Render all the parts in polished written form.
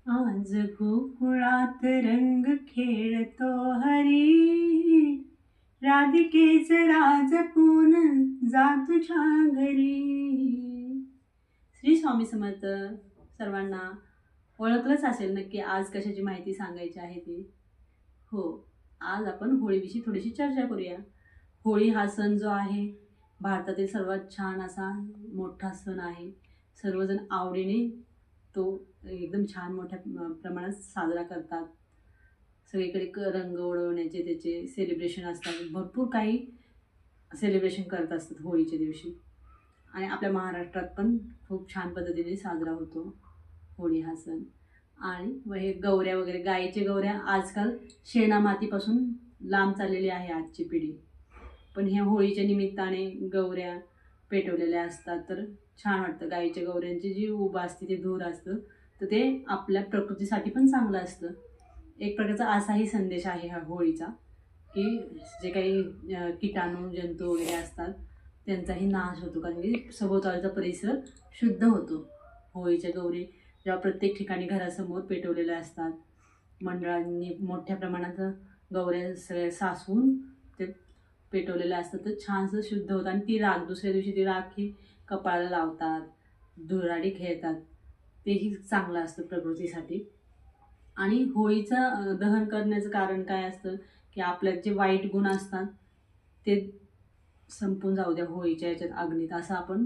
आज गोकुळात रंग खेळतो हरी, राधिकेच राज जपून जा तुझ्या घरी. श्री स्वामी समर्थ. सर्वांना ओळखलंच असेल नक्की आज कशाची माहिती सांगायची आहे ती. हो, आज आपण होळीविषयी थोडीशी चर्चा करूया. होळी हा सण जो आहे भारतातील सर्वात छान असा मोठा सण आहे. सर्वजण आवडीने तो एकदम छान मोठ्या प्रमाणात साजरा करतात. सगळीकडे रंग उडवण्याचे त्याचे सेलिब्रेशन असतात. भरपूर काही सेलिब्रेशन करत असतात होळीच्या दिवशी. आणि आपल्या महाराष्ट्रात पण खूप छान पद्धतीने साजरा होतो होळी हा सण. आणि हे गौऱ्या वगैरे, गाईचे गौऱ्या आजकाल शेणामातीपासून लांब चाललेली आहे आजची पिढी. पण ह्या होळीच्या निमित्ताने गौऱ्या पेटवलेल्या असतात, तर छान वाटतं. गाईच्या गौऱ्यांची जी उभा असते, ते धूर असतं, तर ते आपल्या प्रकृतीसाठी पण चांगलं असतं. एक प्रकारचा असाही संदेश आहे हा होळीचा, की जे काही किटाणू जंतू वगैरे असतात त्यांचाही नाश होतो, कारण की सभोवतालचा परिसर शुद्ध होतो. होळीच्या गौरी जेव्हा प्रत्येक ठिकाणी घरासमोर पेटवलेल्या असतात, मंडळांनी मोठ्या प्रमाणात गौऱ्या सगळ्या साचवून ते पेटवलेलं असतं, तर छानसं शुद्ध होतं. आणि ती राख दुसऱ्या दिवशी ती राखी कपाळाला लावतात, धुराडी खेळतात, तेही चांगलं असतं प्रकृतीसाठी. आणि होळीचं दहन करण्याचं कारण काय असतं, की आपल्यात जे वाईट गुण असतात ते संपून जाऊ द्या होळीच्या याच्यात, अग्नीत, असं आपण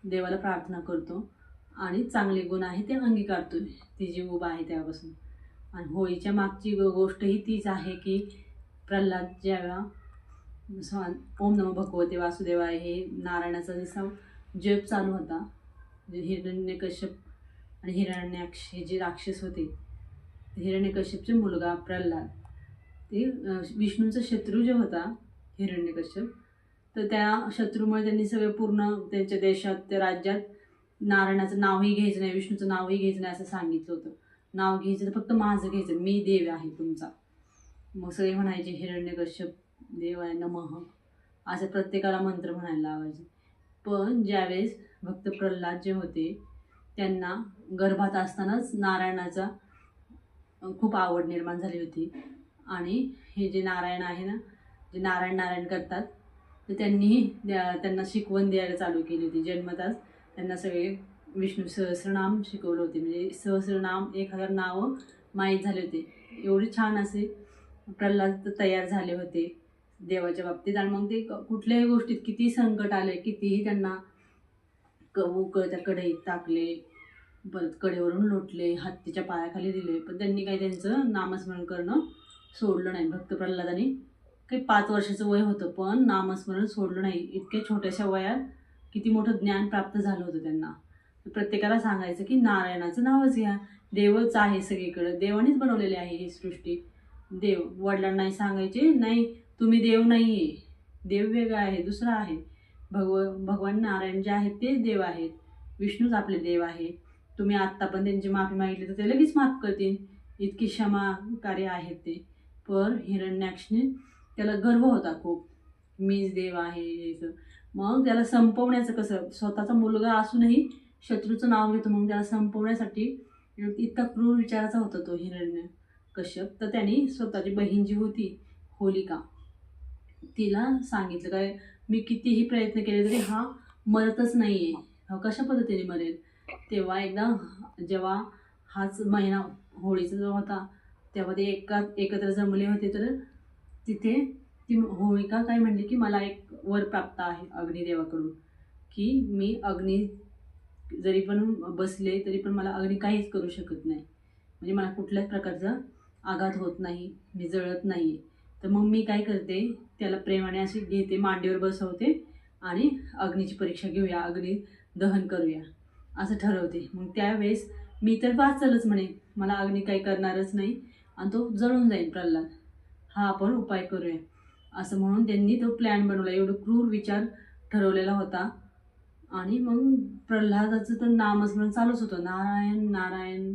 देवाला प्रार्थना करतो. आणि चांगले गुण आहे ते अंगीकारतो ती जी उभा आहे त्यापासून. आणि होळीच्या मागची गोष्ट ही तीच आहे, की प्रल्हाद जेव्हा ओम नमो भगवते वासुदेवाय हे नारायणाचा जसा जप चालू होता, हिरण्यकश्यप आणि हिरण्याक्ष हे जे राक्षस होते, हिरण्यकश्यपचे मुलगा प्रल्हाद, ते विष्णूचा शत्रू जो होता हिरण्यकश्यप, तर त्या शत्रूमुळे त्यांनी सगळं पूर्ण त्यांच्या देशात, त्या राज्यात नारायणाचं नावही घ्यायचं नाही, विष्णूचं नावही घ्यायचं नाही असं सांगितलं होतं. नाव घ्यायचं तर फक्त माझं घ्यायचं, मी देव आहे तुमचा. मग सगळे म्हणायचे हिरण्यकश्यप देवाय नमः, असं प्रत्येकाला मंत्र म्हणायला लावायचे. पण ज्यावेळेस भक्त प्रल्हाद जे होते त्यांना गर्भात असतानाच नारायणाचा खूप आवड निर्माण झाली होती. आणि हे जे नारायण आहे ना, जे नारायण नारायण करतात, तर त्यांनी त्यांना शिकवण द्यायला चालू केली होती. जन्मताच त्यांना सगळे विष्णू सहस्रनाम शिकवलं होते, म्हणजे सहस्रनाम 1000 नावं माहीत झाले होते. एवढे छान असे प्रल्हाद तयार झाले होते देवाच्या बाबतीत. आणि मग ते कुठल्याही गोष्टीत किती संकट आले, कितीही त्यांना उकळत्या कढईत टाकले, परत कडेवरून लोटले, हत्तीच्या पायाखाली दिले, पण त्यांनी काही त्यांचं नामस्मरण करणं सोडलं नाही. भक्त प्रल्हादाने काही 5 वर्षाचं वय होतं, पण नामस्मरण सोडलं नाही. इतक्या छोट्याशा वयात किती मोठं ज्ञान प्राप्त झालं होतं त्यांना. प्रत्येकाला सांगायचं की नारायणाचं नावच घ्या, देवच आहे सगळीकडं, देवानेच बनवलेली आहे ही सृष्टी. देव वडिलांनाही सांगायचे नाही, तुम्ही देव नाही आहे, देव वेगळा आहे, दुसरा आहे. भगवान नारायण जे आहेत ते देव आहेत, विष्णूच आपले देव आहे. तुम्ही आत्ता पण त्यांची माफी मागितली तर ते लगेच माफ करतील, इतकी क्षमाकारी आहेत ते. पण हिरण्याक्षने त्याला गर्व होता खूप, मीच देव आहे याचं. मग त्याला संपवण्याचं कसं, स्वतःचा मुलगा असूनही शत्रूचं नाव घेतो, मग त्याला संपवण्यासाठी इतका क्रूर विचाराचा होता तो हिरण्यकश्यप. तर त्यांनी स्वतःची बहीण जी होती होलिका, तिला सांगितलं काय, मी कितीही प्रयत्न केले तरी हा मरतच नाही आहे, हा कशा पद्धतीने मरेल. तेव्हा एकदा जेव्हा हाच महिना होळीचा जो होता, तेव्हा ते एकत्र जमले होते, तर तिथे ती होळिका काय म्हणली, की मला एक वर प्राप्त आहे अग्निदेवाकडून, की मी अग्नी जरी पण बसले तरी पण मला अग्नी काहीच करू शकत नाही, म्हणजे मला कुठल्याच प्रकारचा आघात होत नाही, मी जळत नाही. तर मग मी काय करते, त्याला प्रेमाने अशी घेते, मांडीवर बसवते आणि अग्नीची परीक्षा घेऊया, अग्नी दहन करूया असं ठरवते. मग त्यावेळेस मी तर वाचलच म्हणे, मला अग्नी काही करणारच नाही आणि तो जळून जाईल प्रल्हाद, हा आपण उपाय करूया असं म्हणून त्यांनी तो प्लॅन बनवला. एवढं क्रूर विचार ठरवलेला होता. आणि मग प्रल्हादाचं तर नामस्मरण चालूच होतं, नारायण नारायण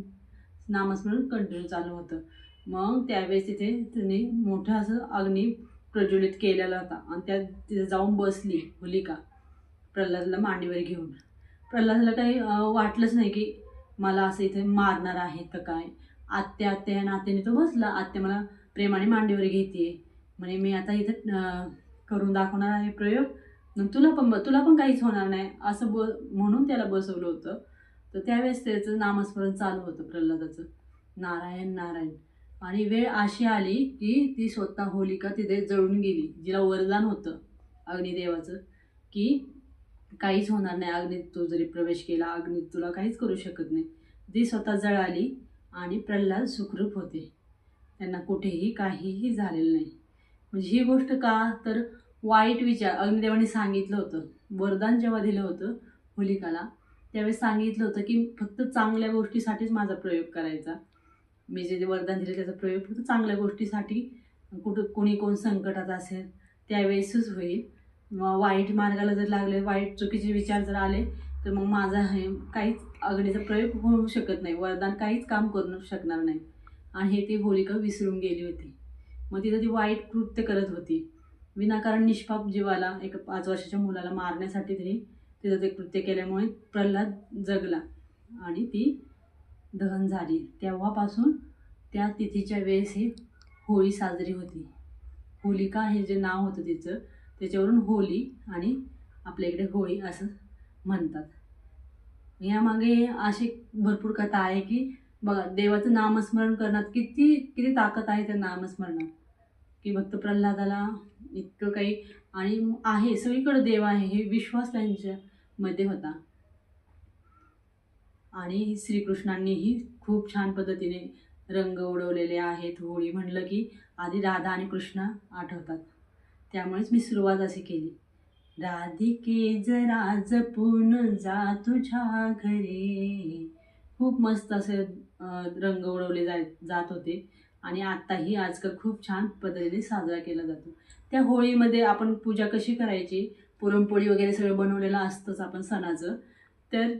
नामस्मरण कंटिन्यू चालू होतं. मग त्यावेळेस तिथे त्यांनी मोठं असं अग्नी प्रज्वलित केलेला होता आणि त्यात तिथे जाऊन बसली होलिका प्रल्हादला मांडीवर घेऊन. प्रल्हादाला काही वाटलंच नाही की मला असं इथे मारणार आहे तर काय. आत्या आत्या नात्याने तो बसला. आत्या मला प्रेमाने मांडीवर घेते म्हणे मी आता इथं करून दाखवणार आहे प्रयोग, मग तुला पण काहीच होणार नाही असं म्हणून त्याला बसवलं होतं. तर त्यावेळेस त्याचं नामस्मरण चालू होतं प्रल्हादाचं, नारायण नारायण. आणि वेळ अशी आली की ती स्वतः होलिका तिथे जळून गेली, जिला वरदान होतं अग्निदेवाचं की काहीच होणार नाही, अग्नीत तू जरी प्रवेश केला अग्नीत तुला काहीच करू शकत नाही. ती स्वतः जळाली आणि प्रल्हाद सुखरूप होते, त्यांना कुठेही काहीही झालेलं नाही. म्हणजे ही गोष्ट का तर वाईट विचार अग्निदेवाने सांगितलं होतं. वरदान जेव्हा दिलं होतं होलिकाला त्यावेळेस सांगितलं होतं की फक्त चांगल्या गोष्टीसाठीच माझा प्रयोग करायचा. मी जे वरदान दिले त्याचा प्रयोग फक्त चांगल्या गोष्टीसाठी, कोण संकटात असेल त्यावेळेसच होईल. वाईट मार्गाला जर लागले, वाईट चुकीचे विचार जर आले तर मग माझा हे काहीच अग्नीचा प्रयोग होऊ शकत नाही, वरदान काहीच काम करू शकणार नाही. आणि हे ती होलिका विसरून गेली होती. मग तिथं ती वाईट कृत्य करत होती. विनाकारण निष्पाप जीवाला, एका 5 वर्षाच्या मुलाला मारण्यासाठी तिने तिथं ते कृत्य केल्यामुळे प्रल्हाद जगला आणि ती दहन झाली. तेव्हापासून त्या तिथीच्या वेळेस ही होळी साजरी होती. होलिका हे जे नाव होतं तिचं त्याच्यावरून होली आणि आपल्या इकडे होळी असं म्हणतात. यामागे अशी भरपूर कथा आहे की बघा देवाचं नामस्मरण करण्यात किती किती ताकद आहे त्या नामस्मरणात, की भक्त प्रल्हादाला इतकं काही आणि आहे सगळीकडे देव आहे हे विश्वास त्यांच्यामध्ये होता. आणि श्रीकृष्णांनीही खूप छान पद्धतीने रंग उडवलेले आहेत. होळी म्हणलं की आधी राधा आणि कृष्ण आठवतात, त्यामुळेच मी सुरुवात अशी केली. राधिके जरा जपून जा तुझ्या घरी. खूप मस्त असे रंग उडवले जात होते आणि आत्ताही आजकाल खूप छान पद्धतीने साजरा केला जातो. त्या होळीमध्ये आपण पूजा कशी करायची, पुरणपोळी वगैरे सगळं बनवलेलं असतंच आपण सणाचं. तर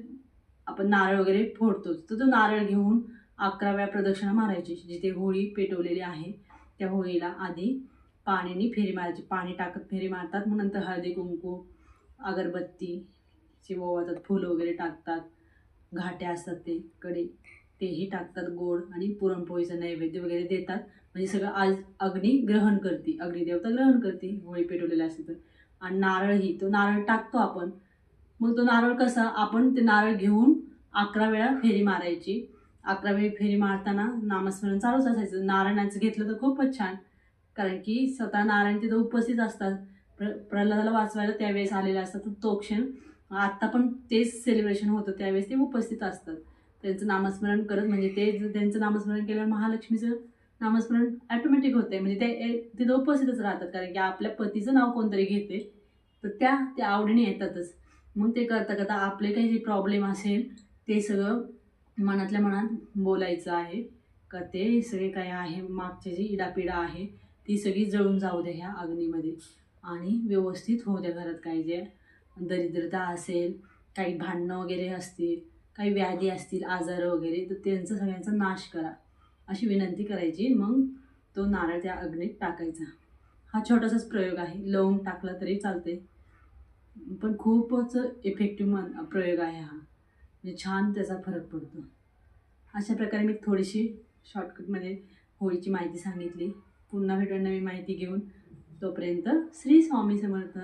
आपण नारळ वगैरे फोडतोच, तर तो नारळ घेऊन 11 वेळा प्रदक्षिणा मारायची. जिथे होळी पेटवलेली आहे त्या होळीला आधी पाण्याने फेरी मारायची, पाणी टाकत फेरी मारतात. मग नंतर हळदी कुंकू अगरबत्ती चे ओवाळतात, फुलं वगैरे टाकतात, घाट्या असतात ते कडे तेही टाकतात, गोड आणि पुरणपोळीचं नैवेद्य वगैरे देतात. म्हणजे सगळं आज अग्नी ग्रहण करते, अग्निदेवता ग्रहण करते होळी पेटवलेला असेल तर. आणि नारळही तो नारळ टाकतो आपण. मग तो नारळ कसा आपण ते नारळ घेऊन 11 वेळा फेरी मारायची. 11 वेळी फेरी मारताना नामस्मरण चालूच असायचं. नारायणाचं घेतलं तर खूपच छान, कारण की स्वतः नारायण तिथं उपस्थित असतात. प्रल्हादाला वाचवायला त्यावेळेस आलेले असतात. तो क्षण आत्ता पण तेच सेलिब्रेशन होतं, त्यावेळेस ते उपस्थित असतात. त्यांचं नामस्मरण करत म्हणजे त्यांचं नामस्मरण केल्यावर महालक्ष्मीचं नामस्मरण ॲटोमॅटिक होते, म्हणजे ते तिथं उपस्थितच राहतात. कारण की आपल्या पतीचं नाव कोणतरी घेते तर त्या आवडीने येतातच. मग ते करता करता आपले काही जे प्रॉब्लेम असेल ते सगळं मनातल्या मनात बोलायचं आहे का ते सगळे काय आहे मागची जी इडापिडा आहे ती सगळी जळून जाऊ द्या ह्या अग्नीमध्ये आणि व्यवस्थित होऊ द्या. घरात काही जे दरिद्रता असेल, काही भांडणं वगैरे असतील, काही व्याधी असतील, आजार वगैरे, तर त्यांचा सगळ्यांचा नाश करा अशी विनंती करायची. मग तो नारळ त्या अग्नीत टाकायचा. हा छोटासाच प्रयोग आहे, लवंग टाकला तरी चालते, पण खूपच इफेक्टिव्ह प्रयोग आहे हा. म्हणजे छान त्याचा फरक पडतो. अशा प्रकारे मी थोडीशी शॉर्टकटमध्ये होळीची माहिती सांगितली. पुन्हा भेटून नवी माहिती घेऊन. तोपर्यंत श्री स्वामी समर्थ.